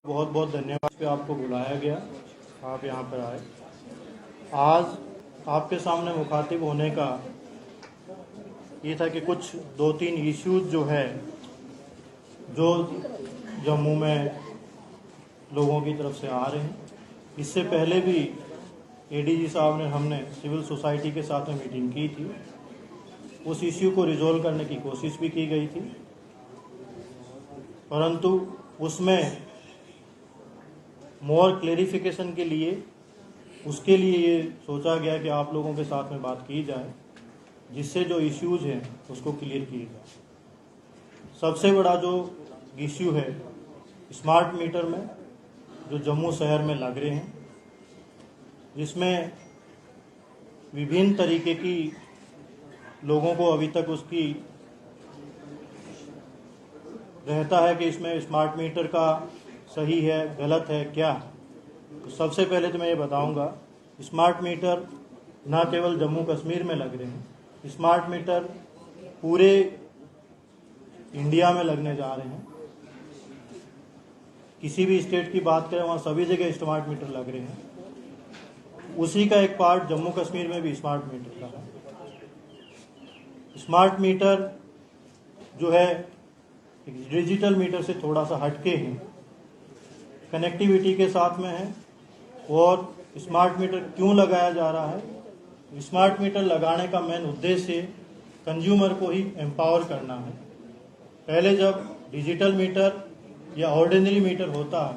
बहुत बहुत धन्यवाद पे आपको बुलाया गया, आप यहाँ पर आए। आज आपके सामने मुखातिब होने का ये था कि कुछ 2-3 इश्यूज जो है जो जम्मू में लोगों की तरफ से आ रहे हैं। इससे पहले भी एडीजी साहब ने हमने सिविल सोसाइटी के साथ में मीटिंग की थी, उस इश्यू को रिजोल्व करने की कोशिश भी की गई थी, परंतु उसमें मोर क्लेरिफिकेशन के लिए उसके लिए ये सोचा गया कि आप लोगों के साथ में बात की जाए, जिससे जो इश्यूज हैं उसको क्लियर किया जाए। सबसे बड़ा जो इश्यू है स्मार्ट मीटर में जो जम्मू शहर में लग रहे हैं, जिसमें विभिन्न तरीके की लोगों को अभी तक उसकी रहता है कि इसमें स्मार्ट मीटर का सही है गलत है क्या। तो सबसे पहले तो मैं ये बताऊंगा, स्मार्ट मीटर ना केवल जम्मू कश्मीर में लग रहे हैं, स्मार्ट मीटर पूरे इंडिया में लगने जा रहे हैं। किसी भी स्टेट की बात करें वहाँ सभी जगह स्मार्ट मीटर लग रहे हैं। उसी का एक पार्ट जम्मू कश्मीर में भी स्मार्ट मीटर का है। स्मार्ट मीटर जो है डिजिटल मीटर से थोड़ा सा हटके हैं, कनेक्टिविटी के साथ में है। और स्मार्ट मीटर क्यों लगाया जा रहा है? स्मार्ट मीटर लगाने का मेन उद्देश्य कंज्यूमर को ही एम्पावर करना है। पहले जब डिजिटल मीटर या ऑर्डिनरी मीटर होता है,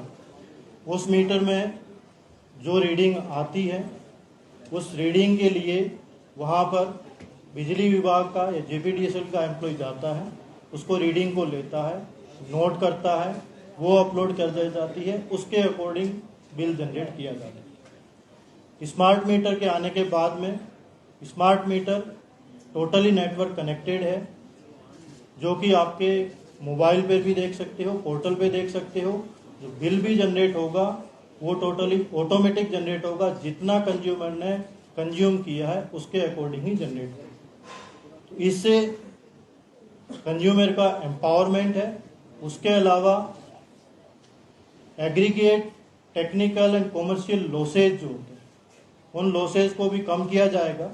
उस मीटर में जो रीडिंग आती है उस रीडिंग के लिए वहाँ पर बिजली विभाग का या जेपीडीएसएल का एम्प्लॉय जाता है, उसको रीडिंग को लेता है, नोट करता है, वो अपलोड कर दी जाती है, उसके अकॉर्डिंग बिल जनरेट किया जाता है। स्मार्ट मीटर के आने के बाद में smart meter totally network connected है, जो कि आपके मोबाइल पे भी देख सकते हो, पोर्टल पे देख सकते हो। जो बिल भी जनरेट होगा वो टोटली ऑटोमेटिक जनरेट होगा, जितना कंज्यूमर ने कंज्यूम किया है उसके अकॉर्डिंग ही जनरेट होगा। तो इससे कंज्यूमर का एम्पावरमेंट है। उसके अलावा aggregate technical and commercial losses जो होते हैं, उन लॉसेज को भी कम किया जाएगा।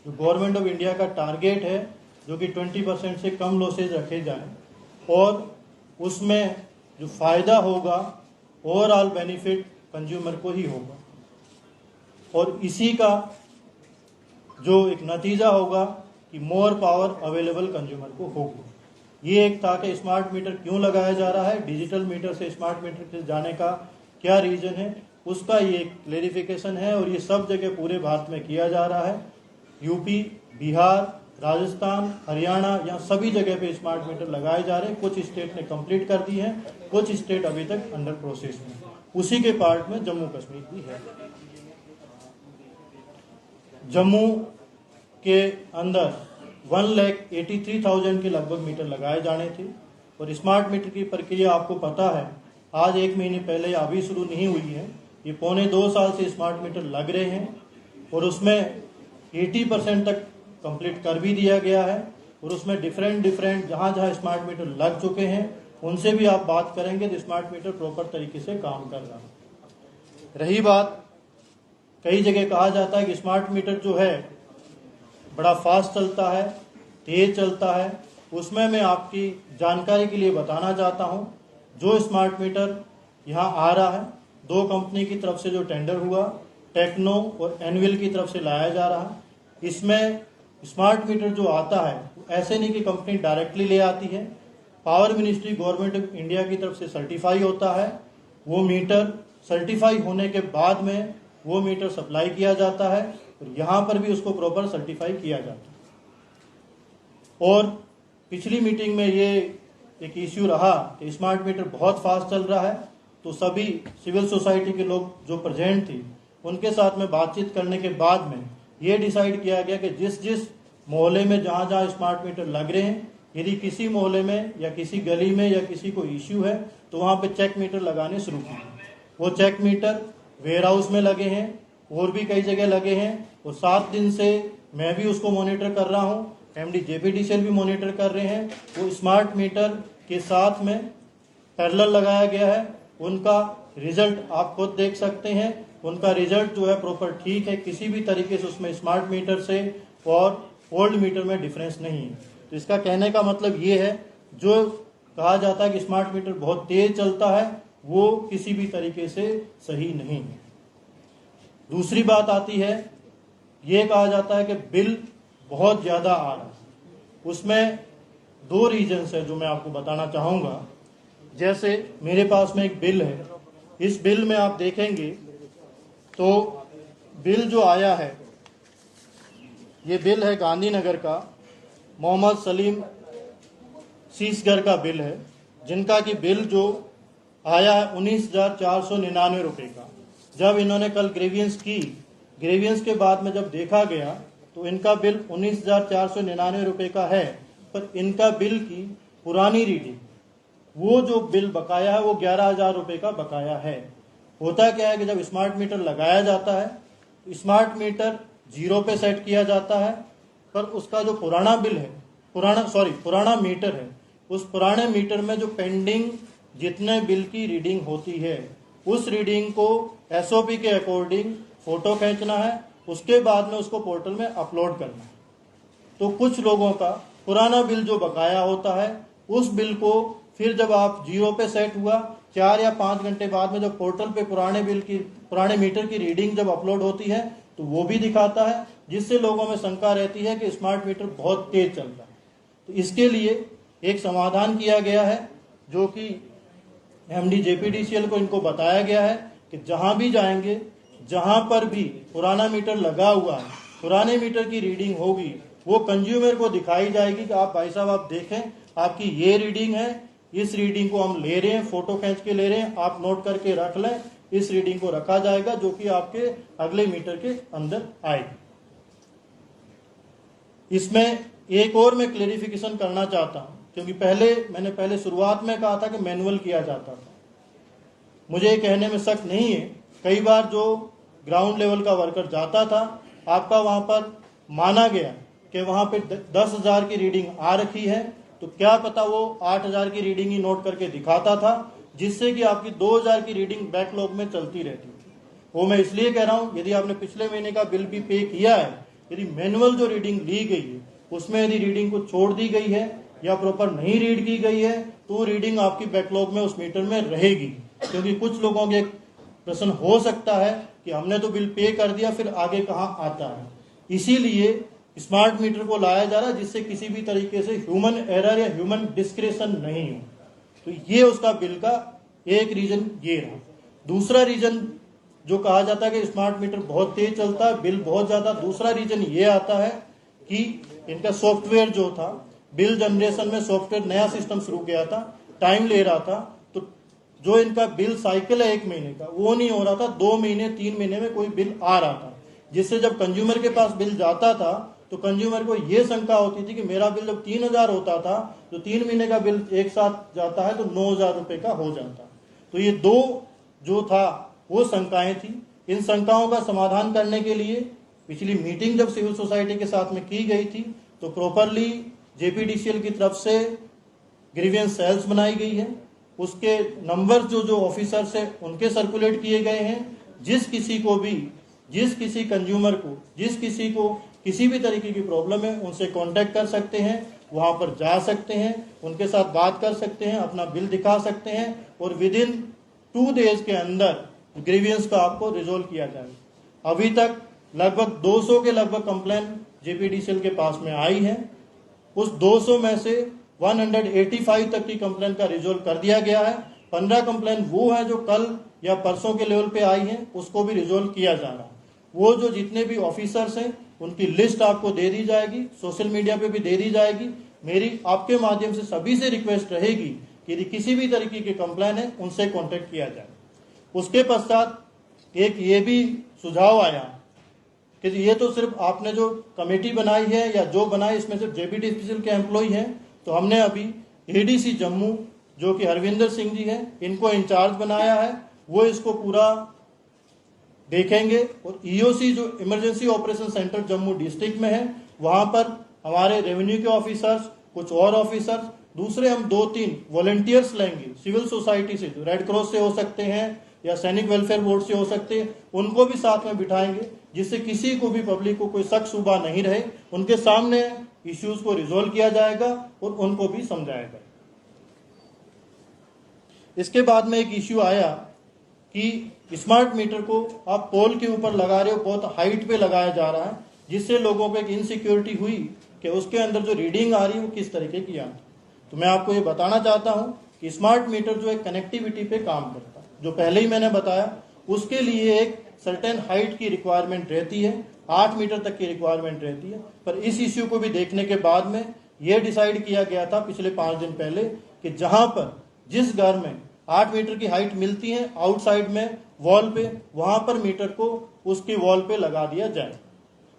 जो गवर्नमेंट ऑफ इंडिया का टारगेट है जो कि 20% से कम लॉसेज रखे जाएं, और उसमें जो फ़ायदा होगा ओवरऑल बेनिफिट कंज्यूमर को ही होगा। और इसी का जो एक नतीजा होगा कि मोर पावर अवेलेबल कंज्यूमर को होगा। ये एक था कि स्मार्ट मीटर क्यों लगाया जा रहा है, डिजिटल मीटर से स्मार्ट मीटर पे जाने का क्या रीजन है, उसका ये क्लेरिफिकेशन है। और ये सब जगह पूरे भारत में किया जा रहा है। यूपी, बिहार, राजस्थान, हरियाणा, यहाँ सभी जगह पे स्मार्ट मीटर लगाए जा रहे हैं। कुछ स्टेट ने कंप्लीट कर दी है, कुछ स्टेट अभी तक अंडर प्रोसेस में। उसी के पार्ट में जम्मू कश्मीर भी है। जम्मू के अंदर 1,83,000 के लगभग मीटर लगाए जाने थे। और स्मार्ट मीटर की प्रक्रिया आपको पता है, आज 1 महीने पहले अभी शुरू नहीं हुई है। ये 1.25 साल से स्मार्ट मीटर लग रहे हैं और उसमें 80% तक कंप्लीट कर भी दिया गया है। और उसमें डिफरेंट जहाँ जहाँ स्मार्ट मीटर लग चुके हैं उनसे भी आप बात करेंगे तो स्मार्ट मीटर प्रॉपर तरीके से काम कर रहा है। रही बात, कई जगह कहा जाता है कि स्मार्ट मीटर जो है बड़ा फास्ट चलता है, तेज चलता है। उसमें मैं आपकी जानकारी के लिए बताना चाहता हूं, जो स्मार्ट मीटर यहां आ रहा है, 2 कंपनी की तरफ से जो टेंडर हुआ, टेक्नो और एनविल की तरफ से लाया जा रहा है। इसमें स्मार्ट मीटर जो आता है ऐसे नहीं कि कंपनी डायरेक्टली ले आती है। Power ministry government of India की तरफ से सर्टिफाई होता है। वो मीटर सर्टिफाई होने के बाद में वो मीटर सप्लाई किया जाता है और यहाँ पर भी उसको प्रॉपर सर्टिफाई किया जाता है। और पिछली मीटिंग में ये एक इश्यू रहा कि स्मार्ट मीटर बहुत फास्ट चल रहा है, तो सभी सिविल सोसाइटी के लोग जो प्रेजेंट थे उनके साथ में बातचीत करने के बाद में ये डिसाइड किया गया कि जिस जिस मोहल्ले में जहाँ जहाँ स्मार्ट मीटर लग रहे हैं, यदि किसी मोहल्ले में या किसी गली में या किसी को इश्यू है तो वहाँ पे चेक मीटर लगाने शुरू किए। वो चेक मीटर वेयर हाउस में लगे हैं और भी कई जगह लगे हैं। और 7 दिन से मैं भी उसको मॉनिटर कर रहा हूँ, एमडी जेपीडीसीएल भी मॉनिटर कर रहे हैं। वो स्मार्ट मीटर के साथ में पैरेलल लगाया गया है उनका रिजल्ट आप खुद देख सकते हैं। उनका रिजल्ट जो है प्रॉपर ठीक है, किसी भी तरीके से उसमें स्मार्ट मीटर से और ओल्ड मीटर में डिफरेंस नहीं है। तो इसका कहने का मतलब ये है, जो कहा जाता है कि स्मार्ट मीटर बहुत तेज चलता है, वो किसी भी तरीके से सही नहीं है। दूसरी बात आती है, ये कहा जाता है कि बिल बहुत ज़्यादा आ रहा है। उसमें दो रीजन्स है जो मैं आपको बताना चाहूँगा। जैसे मेरे पास में एक बिल है, इस बिल में आप देखेंगे तो बिल जो आया है, ये बिल है गांधीनगर का, मोहम्मद सलीम सीसगर का बिल है, जिनका कि बिल जो आया है 19,499 रुपये का। जब इन्होंने कल ग्रेवियंस की, ग्रेवियंस के बाद में जब देखा गया तो इनका बिल 19,499 रुपये का है, पर इनका बिल की पुरानी रीडिंग, वो जो बिल बकाया है वो 11,000 रुपये का बकाया है। होता क्या है कि जब स्मार्ट मीटर लगाया जाता है तो स्मार्ट मीटर 0 पे सेट किया जाता है, पर उसका जो पुराना बिल है, पुराना मीटर है, उस पुराने मीटर में जो पेंडिंग जितने बिल की रीडिंग होती है, उस रीडिंग को SOP के अकॉर्डिंग फोटो खींचना है, उसके बाद में उसको पोर्टल में अपलोड करना है। तो कुछ लोगों का पुराना बिल जो बकाया होता है, उस बिल को फिर जब आप 0 पे सेट हुआ, 4 या 5 घंटे बाद में जब पोर्टल पे पुराने मीटर की रीडिंग जब अपलोड होती है तो वो भी दिखाता है, जिससे लोगों में शंका रहती है कि स्मार्ट मीटर बहुत तेज चल रहा है। तो इसके लिए एक समाधान किया गया है, जो कि MD JPDCL को इनको बताया गया है कि जहां भी जाएंगे, जहां पर भी पुराना मीटर लगा हुआ है, पुराने मीटर की रीडिंग होगी, वो कंज्यूमर को दिखाई जाएगी कि आप भाई साहब आप देखें, आपकी ये रीडिंग है, इस रीडिंग को हम ले रहे हैं, फोटो खींच के ले रहे हैं, आप नोट करके रख लें, इस रीडिंग को रखा जाएगा, जो कि आपके अगले मीटर के अंदर आएगी। इसमें एक और मैं क्लेरिफिकेशन करना चाहता हूं, क्योंकि मैंने शुरुआत में कहा था कि मैनुअल किया जाता था। मुझे ये कहने में शक नहीं है, कई बार जो ग्राउंड लेवल का वर्कर जाता था, आपका वहां पर माना गया कि वहां पे 10,000 की रीडिंग आ रखी है, तो क्या पता वो 8,000 की रीडिंग ही नोट करके दिखाता था, जिससे कि आपकी 2,000 की रीडिंग बैकलॉग में चलती रहती थी। वो मैं इसलिए कह रहा हूं, यदि आपने पिछले महीने का बिल भी पे किया है, यदि मैनुअल जो रीडिंग ली गई है उसमें यदि रीडिंग को छोड़ दी गई है या प्रॉपर नहीं रीड की गई है, तो रीडिंग आपकी बैकलॉग में उस मीटर में रहेगी। क्योंकि कुछ लोगों के प्रश्न हो सकता है कि हमने तो बिल पे कर दिया, फिर आगे कहाँ आता है। इसीलिए स्मार्ट मीटर को लाया जा रहा है, जिससे किसी भी तरीके से ह्यूमन एरर या ह्यूमन डिस्क्रेशन नहीं हो। तो ये उसका बिल का एक रीजन ये रहा। दूसरा रीजन जो कहा जाता है कि स्मार्ट मीटर बहुत तेज चलता है, बिल बहुत ज्यादा, दूसरा रीजन ये आता है कि इनका सॉफ्टवेयर जो था, बिल जनरेशन में सॉफ्टवेयर नया सिस्टम शुरू किया था, टाइम ले रहा था, तो जो इनका बिल साइकिल है 1 महीने का, वो नहीं हो रहा था, 2 महीने 3 महीने में कोई बिल आ रहा था, जिससे जब कंज्यूमर के पास बिल जाता था तो कंज्यूमर को ये शंका होती थी कि मेरा बिल जब 3,000 होता था, तो 3 महीने का बिल एक साथ जाता है तो 9,000 रुपए का हो जाता। तो ये दो जो था वो शंकाएं थी। इन शंकाओं का समाधान करने के लिए पिछली मीटिंग जब सिविल सोसाइटी के साथ में की गई थी, तो प्रॉपरली JPDCL की तरफ से ग्रीवियंस सेल्स बनाई गई है, उसके नंबर जो ऑफिसर्स है उनके सर्कुलेट किए गए हैं। जिस किसी कंज्यूमर को, जिस किसी को किसी भी तरीके की प्रॉब्लम है, उनसे कांटेक्ट कर सकते हैं, वहां पर जा सकते हैं, उनके साथ बात कर सकते हैं, अपना बिल दिखा सकते हैं, और विद इन 2 डेज के अंदर ग्रीवियंस का आपको रिजोल्व किया जाएगा। अभी तक लगभग 200 के लगभग कंप्लेन JPDCL के पास में आई है। उस 200 में से 185 तक की कंप्लेन का रिजोल्व कर दिया गया है। 15 कंप्लेन वो है जो कल या परसों के लेवल पे आई है, उसको भी रिजोल्व किया जा रहा है। वो जो जितने भी ऑफिसर्स हैं उनकी लिस्ट आपको दे दी जाएगी, सोशल मीडिया पे भी दे दी जाएगी। मेरी आपके माध्यम से सभी से रिक्वेस्ट रहेगी कि यदि किसी भी तरीके की कंप्लेन है उनसे कांटेक्ट किया जाए। उसके पश्चात एक ये भी सुझाव आया कि ये तो सिर्फ आपने जो कमेटी बनाई है या जो बनाई इसमें सिर्फ JPDCL के एम्प्लॉय हैं, तो हमने अभी ADC जम्मू जो कि हरविंदर सिंह जी हैं, इनको इंचार्ज बनाया है। वो इसको पूरा देखेंगे, और EOC जो emergency operation centre Jammu district में है, वहां पर हमारे रेवेन्यू के ऑफिसर्स, कुछ और ऑफिसर्स दूसरे हम 2-3 वॉलंटियर्स लेंगे सिविल सोसाइटी से, जो रेड क्रॉस से हो सकते हैं या सैनिक वेलफेयर बोर्ड से हो सकते हैं, उनको भी साथ में बिठाएंगे, जिससे किसी को भी पब्लिक को कोई शक शुबा नहीं रहे। उनके सामने इश्यूज को रिजोल्व किया जाएगा और उनको भी समझाएगा। इसके बाद में एक इश्यू आया कि स्मार्ट मीटर को आप पोल के ऊपर लगा रहे हो, बहुत हाइट पे लगाया जा रहा है, जिससे लोगों को एक इनसिक्योरिटी हुई कि उसके अंदर जो रीडिंग आ रही है वो किस तरीके की आती है। तो मैं आपको ये बताना चाहता हूं कि स्मार्ट मीटर जो है कनेक्टिविटी पे काम करता है, जो पहले ही मैंने बताया, उसके लिए एक सर्टेन हाइट की रिक्वायरमेंट रहती है, 8 मीटर तक की रिक्वायरमेंट रहती है। पर इस इश्यू को भी देखने के बाद में यह डिसाइड किया गया था पिछले 5 दिन पहले कि जहां पर जिस घर में 8 मीटर की हाइट मिलती है आउटसाइड में वॉल पे, वहां पर मीटर को उसकी वॉल पे लगा दिया जाए।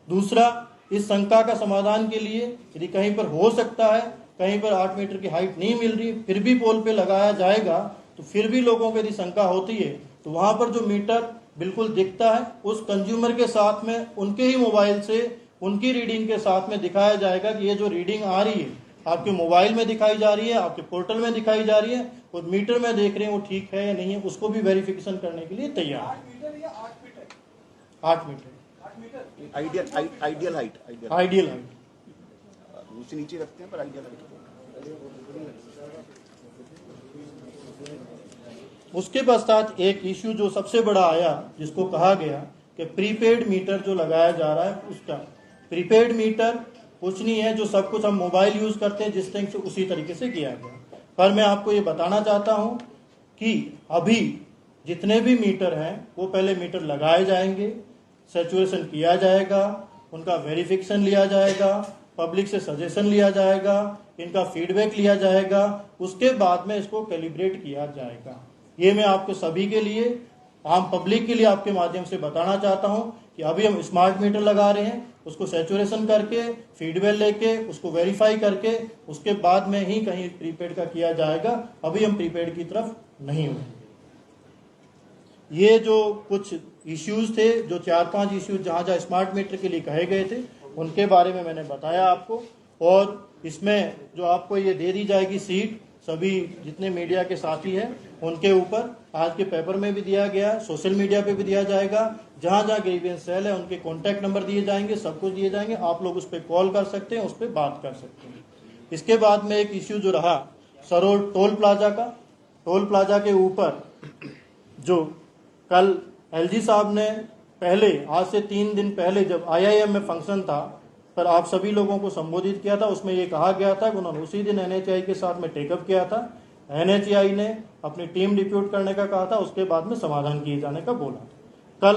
दूसरा, इस शंका का समाधान के लिए यदि कहीं पर हो सकता है, कहीं पर 8 मीटर की हाइट नहीं मिल रही, फिर भी पोल पे लगाया जाएगा, तो फिर भी लोगों को यदि शंका होती है तो वहां पर जो मीटर बिल्कुल दिखता है उस कंज्यूमर के साथ में उनके ही मोबाइल से उनकी रीडिंग के साथ में दिखाया जाएगा कि ये जो रीडिंग आ रही है आपके मोबाइल में दिखाई जा रही है, आपके पोर्टल में दिखाई जा रही है और मीटर में देख रहे हैं वो ठीक है या नहीं है, उसको भी वेरिफिकेशन करने के लिए तैयार है। 8 मीटर आइडियल हाइट उससे नीचे रखते हैं, पर आइडियल हाइट। उसके पश्चात एक इश्यू जो सबसे बड़ा आया, जिसको कहा गया कि प्रीपेड मीटर जो लगाया जा रहा है, उसका प्रीपेड मीटर कुछ नहीं है, जो सब कुछ हम मोबाइल यूज करते हैं जिस तरीके से उसी तरीके से किया गया। पर मैं आपको ये बताना चाहता हूं कि अभी जितने भी मीटर हैं वो पहले मीटर लगाए जाएंगे, सैचुरेशन किया जाएगा, उनका वेरिफिकेशन लिया जाएगा, पब्लिक से सजेशन लिया जाएगा, इनका फीडबैक लिया जाएगा, उसके बाद में इसको कैलिब्रेट किया जाएगा। ये मैं आपके सभी के लिए, आम पब्लिक के लिए आपके माध्यम से बताना चाहता हूं कि अभी हम स्मार्ट मीटर लगा रहे हैं, उसको सैचुरेशन करके फीडबैक लेके उसको वेरीफाई करके उसके बाद में ही कहीं प्रीपेड का किया जाएगा। अभी हम प्रीपेड की तरफ नहीं हुए। ये जो कुछ इश्यूज थे, जो 4-5 इश्यूज जहां जहां स्मार्ट मीटर के लिए कहे गए थे, उनके बारे में मैंने बताया आपको। और इसमें जो आपको ये दे दी जाएगी सीट, सभी जितने मीडिया के साथी हैं उनके ऊपर आज के पेपर में भी दिया गया, सोशल मीडिया पे भी दिया जाएगा, जहां जहां ग्रीवेंस सेल है उनके कॉन्टैक्ट नंबर दिए जाएंगे, सब कुछ दिए जाएंगे, आप लोग उस पर कॉल कर सकते हैं, उस पर बात कर सकते हैं। इसके बाद में एक इश्यू जो रहा सरोड टोल प्लाजा का, टोल प्लाजा के ऊपर जो कल एलजी साहब ने पहले, आज से 3 दिन पहले जब IIM में फंक्शन था पर आप सभी लोगों को संबोधित किया था, उसमें ये कहा गया था कि उन्होंने उसी दिन NHAI के साथ में टेकअप किया था। NHAI ने अपनी टीम डिप्यूट करने का कहा था, उसके बाद में समाधान किए जाने का बोला था। कल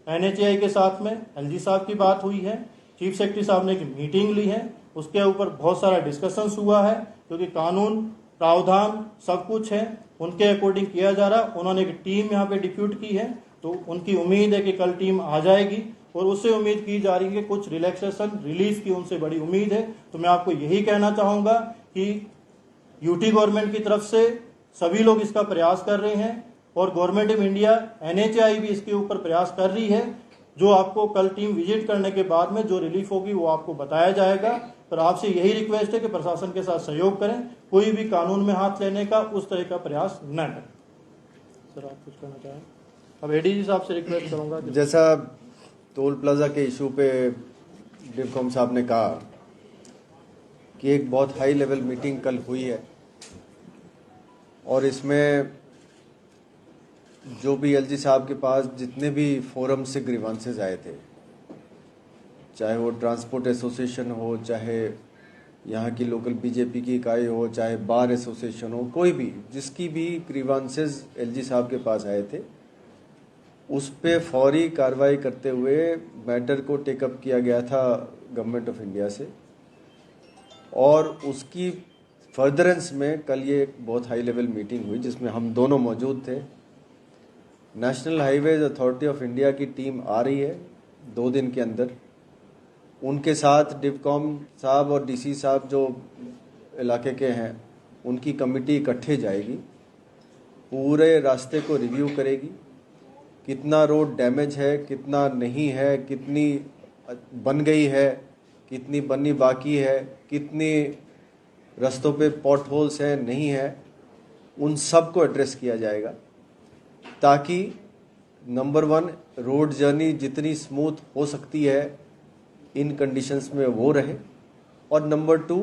NHAI के साथ में एलजी साहब की बात हुई है, चीफ सेक्रेटरी साहब ने एक मीटिंग ली है, उसके ऊपर बहुत सारा डिस्कशंस हुआ है, क्योंकि कानून प्रावधान सब कुछ है उनके अकॉर्डिंग किया जा रहा है। उन्होंने एक टीम यहाँ पे डिप्यूट की है, तो उनकी उम्मीद है कि कल टीम आ जाएगी और उससे उम्मीद की जा रही है कुछ रिलैक्सेशन रिलीफ की उनसे बड़ी उम्मीद है। तो मैं आपको यही कहना चाहूंगा कि यूटी गवर्नमेंट की तरफ से सभी लोग इसका प्रयास कर रहे हैं और गवर्नमेंट ऑफ इंडिया NHAI भी इसके ऊपर प्रयास कर रही है। जो आपको कल टीम विजिट करने के बाद में जो रिलीफ होगी वो आपको बताया जाएगा। पर आपसे यही रिक्वेस्ट है कि प्रशासन के साथ सहयोग करें, कोई भी कानून में हाथ लेने का उस तरह का प्रयास न करें। सर आप कुछ कहना चाहें? अब ADG साहब से रिक्वेस्ट करूंगा। जैसा टोल प्लाजा के इशू पे डिवकॉम साहब ने कहा कि एक बहुत हाई लेवल मीटिंग कल हुई है और इसमें जो भी एलजी साहब के पास जितने भी फोरम से ग्रीवांसेस आए थे, चाहे वो ट्रांसपोर्ट एसोसिएशन हो, चाहे यहाँ की लोकल बीजेपी की इकाई हो, चाहे बार एसोसिएशन हो, कोई भी जिसकी भी ग्रीवांसेस एलजी साहब के पास आए थे, उस पे फौरी कार्रवाई करते हुए मैटर को टेकअप किया गया था गवर्नमेंट ऑफ इंडिया से। और उसकी फर्दरेंस में कल ये एक बहुत हाई लेवल मीटिंग हुई जिसमें हम दोनों मौजूद थे। National highways authority of India की टीम आ रही है 2 दिन के अंदर, उनके साथ डिवकॉम साहब और डीसी साहब जो इलाके के हैं उनकी कमेटी इकट्ठे जाएगी, पूरे रास्ते को रिव्यू करेगी, कितना रोड डैमेज है, कितना नहीं है, कितनी बन गई है, कितनी बननी बाकी है, कितनी रास्तों पे पॉट होल्स हैं नहीं है, उन सब को एड्रेस किया जाएगा ताकि नंबर 1 रोड जर्नी जितनी स्मूथ हो सकती है इन कंडीशंस में वो रहे, और नंबर 2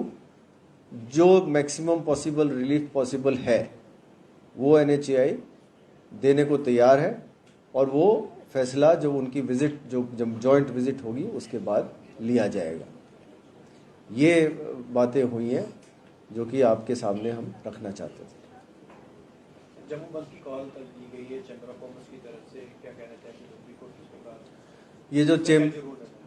जो मैक्सिमम पॉसिबल रिलीफ पॉसिबल है वो NHAI देने को तैयार है, और वो फैसला जो उनकी विजिट जब जॉइंट विजिट होगी उसके बाद लिया जाएगा। ये बातें हुई हैं जो कि आपके सामने हम रखना चाहते थे। जम्मू बंद की कॉल कल दी गई है चैम्बर ऑफ कॉमर्स की तरफ से, क्या कहना चाहिए सुप्रीम कोर्ट इस प्रकार? ये जो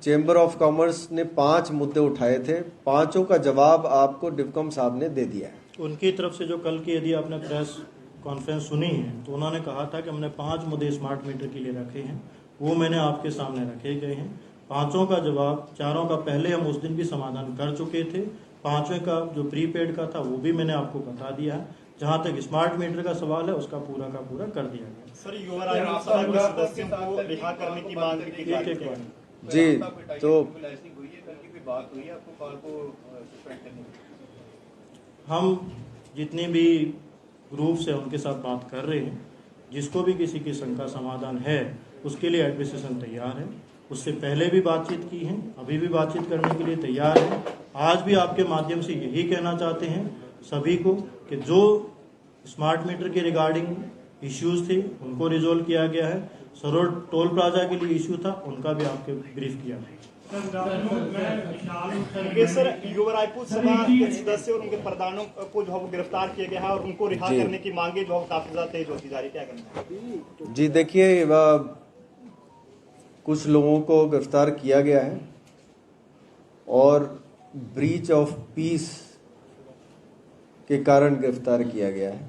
चैम्बर ऑफ कॉमर्स ने 5 मुद्दे उठाए थे, पांचों का जवाब आपको डिवकॉम साहब ने दे दिया है। उनकी तरफ से जो कल की यदि आपने प्रेस कॉन्फ्रेंस सुनी है तो उन्होंने कहा था कि हमने 5 मुद्दे स्मार्ट मीटर के लिए रखे हैं, वो मैंने आपके सामने रखे गए हैं। 5 का जवाब 4 का पहले हम उस दिन भी समाधान कर चुके थे, 5वें का जो प्रीपेड का था वो भी मैंने आपको बता दिया है। जहां तक स्मार्ट मीटर का सवाल है उसका पूरा का पूरा कर दिया गया। सर, युवा आयोग सभा के सदस्यों को रिहा करने की मांग की जा रही है। जी, तो हम जितने भी ग्रुप्स हैं उनके साथ बात कर रहे हैं, जिसको भी किसी की शंका समाधान है उसके लिए एडमिनिस्ट्रेशन तैयार है। उससे पहले भी बातचीत की है, अभी भी बातचीत करने के लिए तैयार है। आज भी आपके माध्यम से यही कहना चाहते हैं सभी को कि जो स्मार्ट मीटर के रिगार्डिंग इश्यूज थे उनको रिजोल्व किया गया है। सरोड टोल प्लाजा के लिए इश्यू था, उनका भी आपके ब्रीफ किया है। सर, युवा रायपुर सभा के सदस्य और उनके प्रधानों को जो है वो गिरफ्तार किया गया है और उनको रिहा करने की मांगे जो है काफी ज्यादा तेज होती जा रही, क्या करना है? जी देखिए, कुछ लोगों को गिरफ्तार किया गया है और ब्रीच ऑफ पीस के कारण गिरफ्तार किया गया है।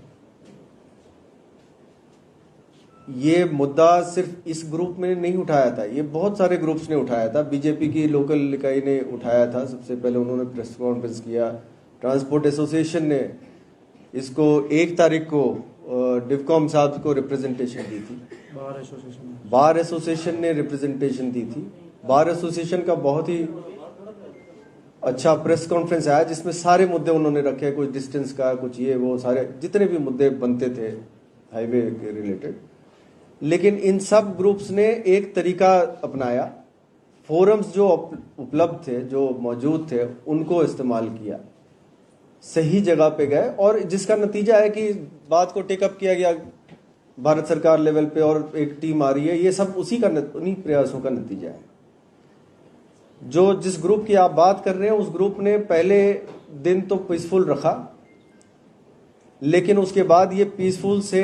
ये मुद्दा सिर्फ इस ग्रुप में नहीं उठाया था, ये बहुत सारे ग्रुप्स ने उठाया था। बीजेपी की लोकल इकाई ने उठाया था, सबसे पहले उन्होंने प्रेस कॉन्फ्रेंस किया। ट्रांसपोर्ट एसोसिएशन ने इसको 1 तारीख को डिवकॉम साहब को रिप्रेजेंटेशन दी थी। बार एसोसिएशन ने रिप्रेजेंटेशन दी थी। बार एसोसिएशन का बहुत ही अच्छा प्रेस कॉन्फ्रेंस आया जिसमें सारे मुद्दे उन्होंने रखे, कुछ डिस्टेंस का, कुछ ये वो, सारे जितने भी मुद्दे बनते थे हाईवे के रिलेटेड। लेकिन इन सब ग्रुप्स ने एक तरीका अपनाया, फोरम्स जो उपलब्ध थे, जो मौजूद थे, उनको इस्तेमाल किया, सही जगह पे गए, और जिसका नतीजा है कि बात को टेकअप किया गया भारत सरकार लेवल पे और एक टीम आ रही है। ये सब उन्हीं प्रयासों का नतीजा है। जो जिस ग्रुप की आप बात कर रहे हैं उस ग्रुप ने पहले दिन तो पीसफुल रखा, लेकिन उसके बाद ये पीसफुल से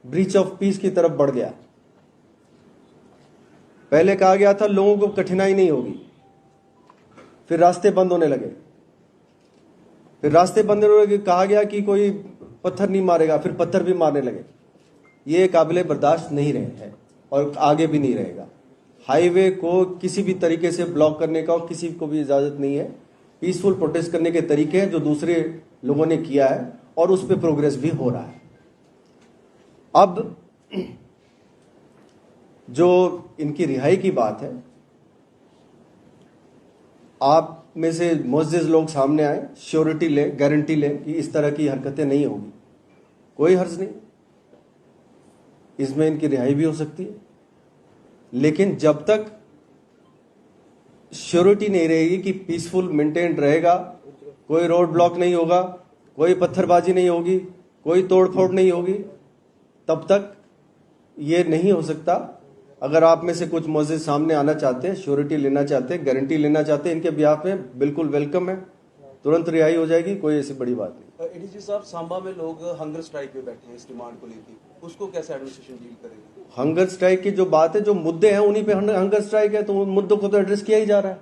ब्रीच ऑफ पीस की तरफ बढ़ गया। पहले कहा गया था लोगों को कठिनाई नहीं होगी, फिर रास्ते बंद होने लगे, फिर रास्ते बंद होने लगे, कहा गया कि कोई पत्थर नहीं मारेगा, फिर पत्थर भी मारने लगे। ये काबिले बर्दाश्त नहीं रहे हैं और आगे भी नहीं रहेगा। हाईवे को किसी भी तरीके से ब्लॉक करने का किसी को भी इजाजत नहीं है। पीसफुल प्रोटेस्ट करने के तरीके हैं जो दूसरे लोगों ने किया है और उस पर प्रोग्रेस भी हो रहा है। अब जो इनकी रिहाई की बात है, आप में से मुअज़्ज़िज़ लोग सामने आए, श्योरिटी ले, गारंटी ले कि इस तरह की हरकतें नहीं होगी, कोई हर्ज नहीं, इसमें इनकी रिहाई भी हो सकती है। लेकिन जब तक श्योरिटी नहीं रहेगी कि पीसफुल मेंटेन रहेगा, कोई रोड ब्लॉक नहीं होगा, कोई पत्थरबाजी नहीं होगी, कोई तोड़फोड़ नहीं होगी, तब तक ये नहीं हो सकता। अगर आप में से कुछ मुअज़्ज़िज़ सामने आना चाहते हैं, श्योरिटी लेना चाहते हैं, गारंटी लेना चाहते हैं, इनके बिहाफ में बिल्कुल वेलकम है, तुरंत रिहाई हो जाएगी, कोई ऐसी बड़ी बात नहीं। एडीजी साहब, सांबा में लोग हंगर स्ट्राइक पे बैठे हैं इस डिमांड को लेकर, उसको कैसे एडमिनिस्ट्रेशन डील करेगी? हंगर स्ट्राइक की जो बात है, जो मुद्दे हैं उन्हीं पे हंगर स्ट्राइक है, तो उन मुद्दों को तो एड्रेस किया ही जा रहा है,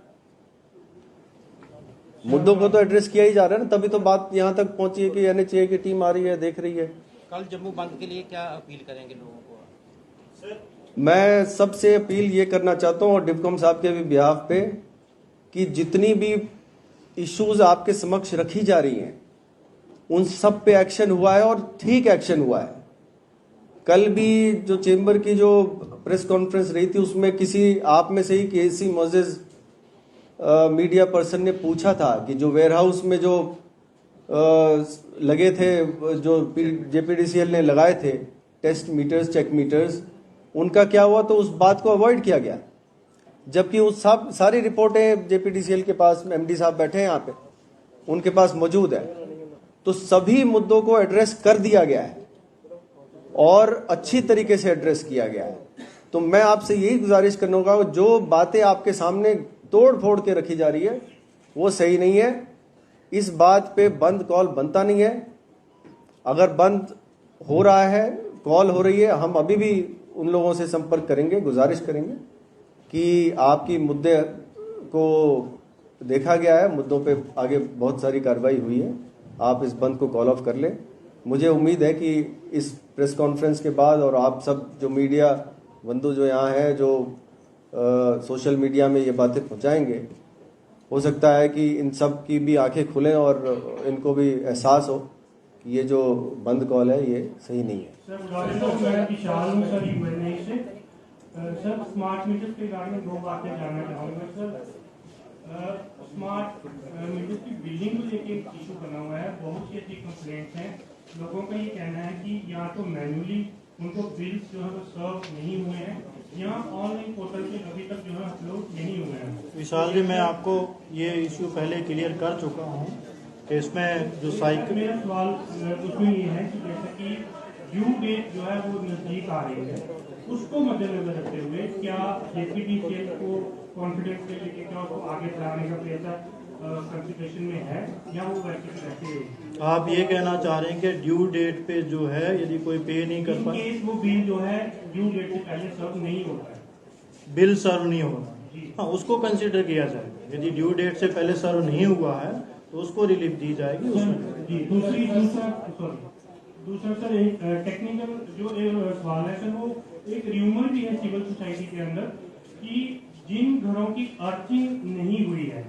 मुद्दों को तो एड्रेस किया ही जा रहा है ना, तभी तो बात यहाँ तक पहुंची है कि NHAI की टीम आ रही है, देख रही है। कल जम्मू बंद के लिए क्या अपील करेंगे लोगों को? मैं सबसे अपील ये करना चाहता हूँ और डिवकॉम साहब के भी बिहाफ पे कि जितनी भी इश्यूज आपके समक्ष रखी जा रही हैं उन सब पे एक्शन हुआ है और ठीक एक्शन हुआ है। कल भी जो चेंबर की जो प्रेस कॉन्फ्रेंस रही थी उसमें किसी आप में से ही किसी मुअज़्ज़िज़ मीडिया पर्सन ने पूछा था कि जो वेयर हाउस में जो लगे थे, जो जेपीडीसीएल ने लगाए थे टेस्ट मीटर्स, चेक मीटर्स, उनका क्या हुआ? तो उस बात को अवॉइड किया गया, जबकि उस सब सारी रिपोर्टें जेपीडीसीएल के पास, एमडी साहब बैठे हैं यहाँ पे, उनके पास मौजूद है। तो सभी मुद्दों को एड्रेस कर दिया गया है और अच्छी तरीके से एड्रेस किया गया है। तो मैं आपसे यही गुजारिश करूंगा, जो बातें आपके सामने तोड़ फोड़ के रखी जा रही है वो सही नहीं है। इस बात पे बंद कॉल बनता नहीं है। अगर बंद हो रहा है, कॉल हो रही है, हम अभी भी उन लोगों से संपर्क करेंगे, गुजारिश करेंगे कि आपकी मुद्दे को देखा गया है, मुद्दों पे आगे बहुत सारी कार्रवाई हुई है, आप इस बंद को कॉल ऑफ कर लें। मुझे उम्मीद है कि इस प्रेस कॉन्फ्रेंस के बाद, और आप सब जो मीडिया बंधु जो यहाँ हैं, जो सोशल मीडिया में ये बातें पहुँचाएंगे, हो सकता है कि इन सब की भी आंखें खुलें और इनको भी एहसास हो कि ये जो बंद कॉल है ये सही नहीं है। मैं विशाल हूँ सर, यूएनए से। सर, स्मार्ट मीटर के बारे में 2 बातें जानना चाहूँगा सर। स्मार्ट मीटर की बिल्डिंग को लेकर एक इशू बना हुआ है, बहुत सी ऐसी कंप्लेंट्स हैं। लोगों का ये कहना है कि या तो मैन्युअली उनको बिल्स जो है वो सर्व नहीं हुए हैं, या ऑनलाइन पोर्टल पे अभी तक जो है अपलोड नहीं हुए हैं। विशाल जी, मैं आपको ये इशू पहले क्लियर कर चुका हूँ कि इसमें जो साइकिल, मेरा सवाल उसमें ये है कि जैसे कि ड्यू डेट जो है वो नजदीक आ रही है, उसको मद्देनजर रखते हुए क्या जेपीडीसीएल को कॉन्फिडेंस के लेके क्या उसको आगे बढ़ाने का प्रयास कंसिडरेशन में है, या वो वैसे आप ये कहना चाह रहे हैं कि ड्यू डेट पे जो है यदि कोई पे नहीं कर पाए, केस वो बिल जो है ड्यू डेट से पहले सर्व नहीं होता है, बिल सर्व नहीं होगा, हाँ, उसको कंसिडर किया जाएगा। यदि ड्यू डेट से पहले सर्व नहीं हुआ है तो उसको रिलीफ दी जाएगी उसमें। जी, दूसरा सर, एक टेक्निकल जो सवाल है सर, वो एक र्यूमर भी है सिविल सोसाइटी के अंदर कि जिन घरों की अर्थिंग नहीं हुई है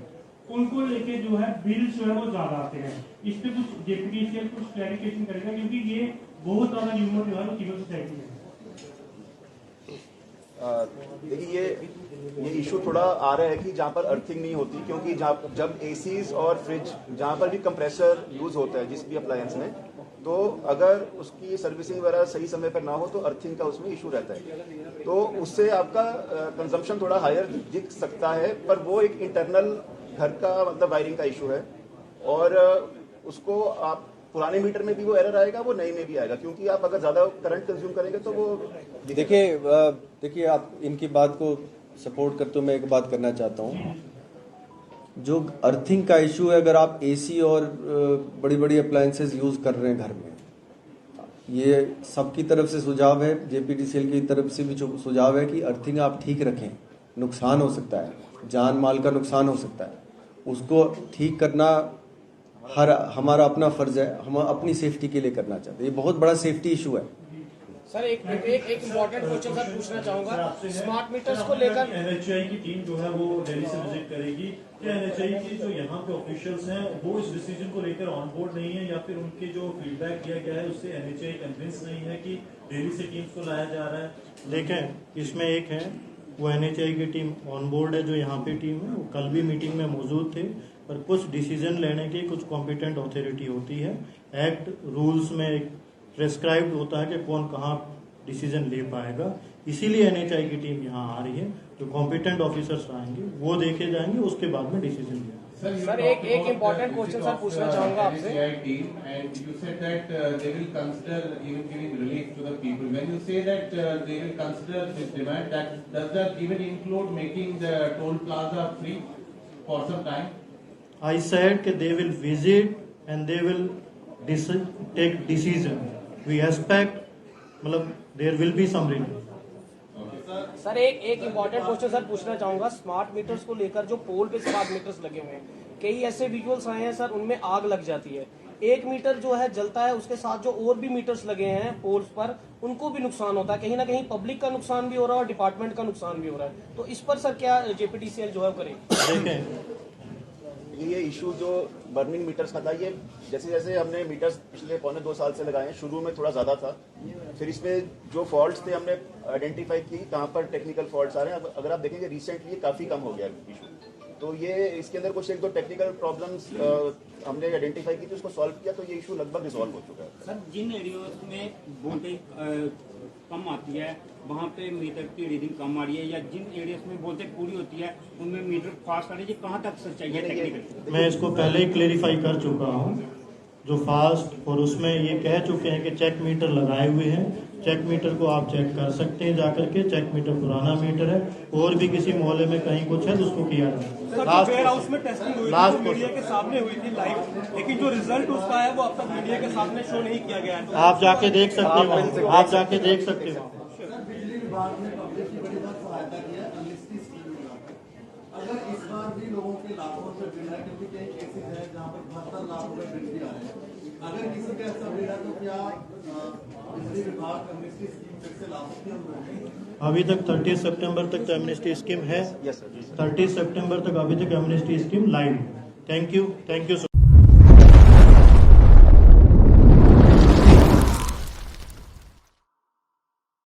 उनको लेके जो है बिल जो है वो ज्यादा आते हैं। इस पे कुछ जेपीडीसीएल कुछ क्लैरिफिकेशन करेगा, क्योंकि ये बहुत ज्यादा र्यूमर जो है सिविल सोसाइटी में। देखिए, ये इशू थोड़ा आ रहा है कि जहाँ पर अर्थिंग नहीं होती, क्योंकि जब एसीज और फ्रिज, जहाँ पर भी कंप्रेसर यूज होता है जिस भी अप्लायंस में, तो अगर उसकी सर्विसिंग वगैरह सही समय पर ना हो तो अर्थिंग का उसमें इशू रहता है। तो उससे आपका कंजम्पशन थोड़ा हायर दिख सकता है, पर वो एक इंटरनल घर का मतलब वायरिंग का इशू है, और उसको आप पुराने मीटर में भी वो एरर आएगा, वो नए में भी आएगा, क्योंकि आप अगर ज्यादा करंट कंज्यूम करेंगे तो वो देखिए आप इनकी बात को सपोर्ट करते हुए मैं एक बात करना चाहता हूँ। जो अर्थिंग का इशू है, अगर आप एसी और बड़ी बड़ी अप्लायंसेस यूज कर रहे हैं घर में, ये सबकी तरफ से सुझाव है, जेपीडीसीएल की तरफ से भी सुझाव है कि अर्थिंग आप ठीक रखें। नुकसान हो सकता है, जान माल का नुकसान हो सकता है, उसको ठीक करना हमारा अपना फर्ज है, हम अपनी सेफ्टी के लिए करना चाहते हैं। ये बहुत बड़ा सेफ्टी इशू है। सर, एक इम्पोर्टेंट क्वेश्चन सर पूछना चाहूंगा स्मार्ट मीटर्स को लेकर। एनएचआई की टीम जो है वो दिल्ली से विजिट करेगी, क्या एनएचआई के जो यहाँ पे ऑफिशियल्स हैं वो इस डिसीजन को लेकर ऑन बोर्ड नहीं है, या फिर उनके जो फीडबैक दिया गया है उससे एनएचआई कन्विंस नहीं है कि दिल्ली से टीम्स को लाया जा रहा है? देखें, इसमें एक है वो एनएचआई की टीम ऑन बोर्ड है, जो यहाँ पे टीम है, वो कल भी मीटिंग में मौजूद थे, पर कुछ डिसीजन लेने की कुछ कॉम्पिटेंट अथॉरिटी होती है। एक्ट रूल्स में एक प्रेस्क्राइब्ड होता है कि कौन कहाँ डिसीजन ले पाएगा, इसीलिए एनएचआई की टीम यहाँ आ रही है। जो कॉम्पिटेंट ऑफिसर्स आएंगे वो देखे जाएंगे, उसके बाद में डिसीजन लिया। सर, एक इम्पोर्टेंट क्वेश्चन सर पूछना चाहूंगा आपसे। And you said that they will consider even giving relief to the people. When you say that they will consider this demand, does that even include making the toll plaza free for some time? I said that they will visit and they will take decision. We expect, मतलब there will be some relief. Sir, एक important question sir पूछना चाहूंगा smart meters को लेकर। जो पोल पे smart meters लगे हुए हैं, कई ऐसे विजुअल्स आए हैं सर, उनमें आग लग जाती है, एक मीटर जो है जलता है, उसके साथ जो और भी मीटर्स लगे हैं पोल्स पर उनको भी नुकसान होता है। कहीं ना कहीं पब्लिक का नुकसान भी हो रहा है और डिपार्टमेंट का नुकसान भी हो रहा है। तो इस पर सर क्या जेपीडीसीएल जो है करे? देखें, ये इशू जो बर्निंग मीटर्स का था, ये जैसे जैसे हमने मीटर्स पिछले 1.25 साल से लगाए हैं, शुरू में थोड़ा ज़्यादा था, फिर इसमें जो फॉल्ट्स थे हमने आइडेंटिफाई की कहाँ पर टेक्निकल फॉल्ट्स आ रहे हैं। अगर आप देखेंगे रिसेंटली काफ़ी कम हो गया इशू। तो ये इसके अंदर कुछ एक दो टेक्निकल प्रॉब्लम्स हमने आइडेंटिफाई की थी, उसको सॉल्व किया, तो ये इशू लगभग रिजॉल्व हो चुका है। सर, जिन एरियाज में वोल्टेज कम आती है वहाँ पे मीटर की रीडिंग कम आ रही है, या जिन एरियाज में वोल्टेज पूरी होती है उनमें मीटर फास्ट आ रही है, कहाँ तक सच्चाई है टेक्निकल? मैं इसको पहले ही क्लेरिफाई कर चुका हूँ, जो फास्ट और उसमें ये कह चुके हैं कि चेक मीटर लगाए हुए हैं। चेक मीटर को आप चेक कर सकते हैं जाकर के, चेक मीटर पुराना मीटर है, और भी किसी मोहल्ले में कहीं कुछ है तो उसको किया जाए। वेयर हाउस में टेस्टिंग हुई थी, जो मीडिया के सामने हुई थी लाइव, लेकिन जो रिजल्ट उसका है वो अब तक मीडिया के सामने शो नहीं किया गया है। आप जाके देख सकते हो, आप जाके देख सकते हो। बिजली विभाग ने पब्लिक की बड़ी बात सहायता की है एमएसटी स्कीम में। अगर इस बार भी लोगों के लाखों रुपए बिल है, क्योंकि कई केसेस है जहाँ पर 72 लाख रुपए बिल भी आ रहे हैं, अगर किसी का ऐसा बिल है तो क्या बिजली विभाग एमएसटी स्कीम फिर से ला सकते हैं? अभी तक 30 सितंबर तक तो एमनेस्टी स्कीम है। 30 सितंबर तक अभी तक amnesty scheme live. Thank you so